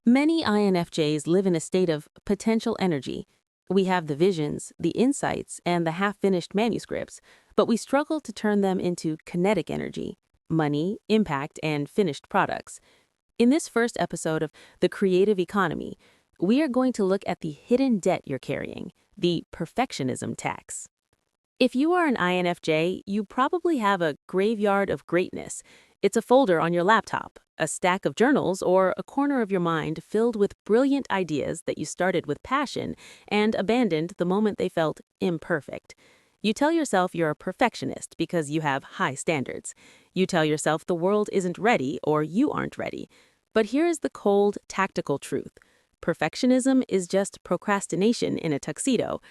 Many INFJs live in a state of potential energy. We have the visions, the insights, and the half-finished manuscripts, but we struggle to turn them into kinetic energy, money, impact, and finished products. In this first episode of The Creative Economy, we are going to look at the hidden debt you're carrying, the perfectionism tax. If you are an INFJ, you probably have a graveyard of greatness. It's a folder on your laptop, a stack of journals, or a corner of your mind filled with brilliant ideas that you started with passion and abandoned the moment they felt imperfect. You tell yourself you're a perfectionist because you have high standards. You tell yourself the world isn't ready or you aren't ready. But here is the cold, tactical truth. Perfectionism is just procrastination in a tuxedo.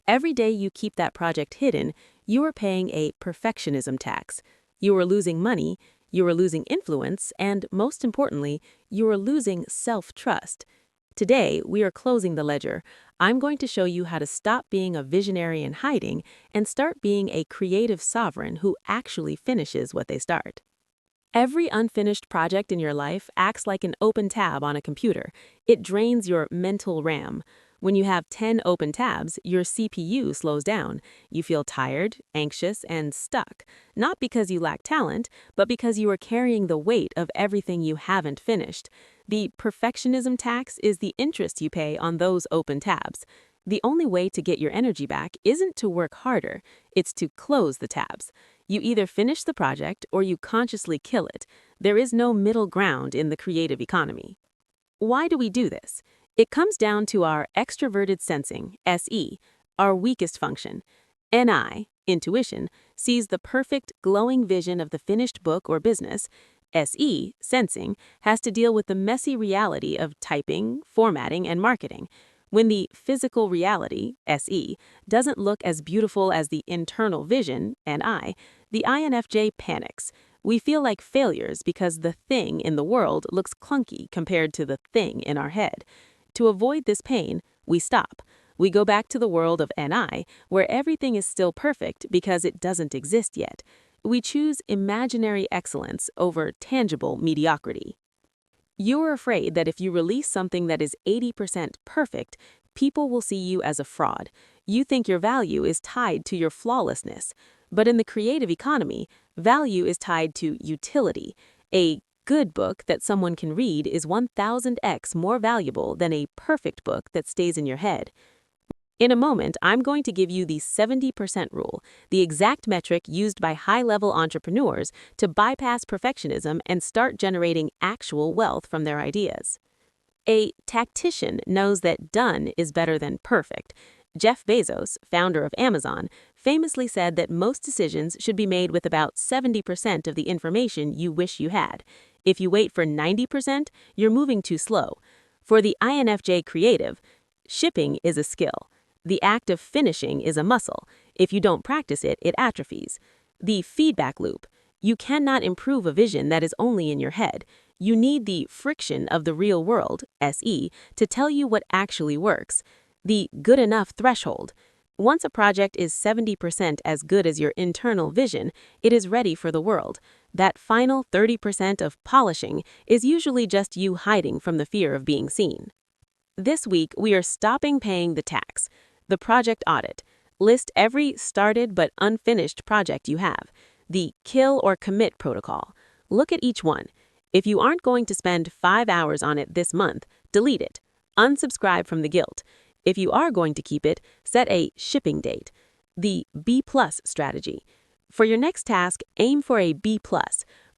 Every day you keep that project hidden, you are paying a perfectionism tax. You are losing money, you are losing influence, and most importantly, you are losing self-trust. Today, we are closing the ledger. I'm going to show you how to stop being a visionary in hiding and start being a creative sovereign who actually finishes what they start. Every unfinished project in your life acts like an open tab on a computer. It drains your mental RAM. When you have 10 open tabs, your CPU slows down. You feel tired, anxious, and stuck, not because you lack talent, but because you are carrying the weight of everything you haven't finished. The perfectionism tax is the interest you pay on those open tabs. The only way to get your energy back isn't to work harder, it's to close the tabs. You either finish the project or you consciously kill it. There is no middle ground in the creative economy. Why do we do this? It comes down to our extroverted sensing, SE, our weakest function. NI, intuition, sees the perfect, glowing vision of the finished book or business. SE, sensing, has to deal with the messy reality of typing, formatting, and marketing. When the physical reality, SE, doesn't look as beautiful as the internal vision, NI, the INFJ panics. We feel like failures because the thing in the world looks clunky compared to the thing in our head. To avoid this pain, we stop. We go back to the world of NI, where everything is still perfect because it doesn't exist yet. We choose imaginary excellence over tangible mediocrity. You're afraid that if you release something that is 80% perfect, people will see you as a fraud. You think your value is tied to your flawlessness. But in the creative economy, value is tied to utility. A good book that someone can read is 1000x more valuable than a perfect book that stays in your head. In a moment, I'm going to give you the 70% rule, the exact metric used by high-level entrepreneurs to bypass perfectionism and start generating actual wealth from their ideas. A tactician knows that done is better than perfect. Jeff Bezos, founder of Amazon, famously said that most decisions should be made with about 70% of the information you wish you had. If you wait for 90%, you're moving too slow. For the INFJ creative, shipping is a skill. The act of finishing is a muscle. If you don't practice it, it atrophies. The feedback loop. You cannot improve a vision that is only in your head. You need the friction of the real world, SE, to tell you what actually works. The good enough threshold. Once a project is 70% as good as your internal vision, it is ready for the world. That final 30% of polishing is usually just you hiding from the fear of being seen. This week, we are stopping paying the tax. The project audit. List every started but unfinished project you have. The kill or commit protocol. Look at each one. If you aren't going to spend 5 hours on it this month, delete it. Unsubscribe from the guilt. If you are going to keep it, set a shipping date. The B+ strategy. For your next task, aim for a B+.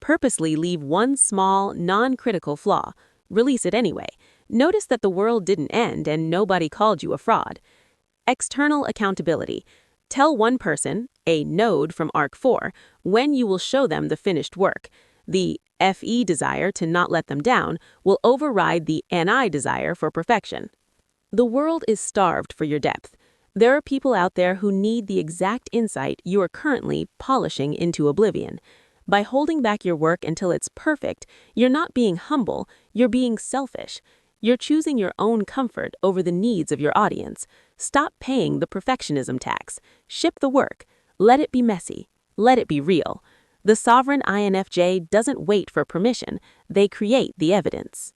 Purposely leave one small, non-critical flaw. Release it anyway. Notice that the world didn't end and nobody called you a fraud. External accountability. Tell one person, a node from Arc 4, when you will show them the finished work. The FE desire to not let them down will override the NI desire for perfection. The world is starved for your depth. There are people out there who need the exact insight you are currently polishing into oblivion. By holding back your work until it's perfect, you're not being humble, you're being selfish. You're choosing your own comfort over the needs of your audience. Stop paying the perfectionism tax. Ship the work. Let it be messy. Let it be real. The sovereign INFJ doesn't wait for permission. They create the evidence.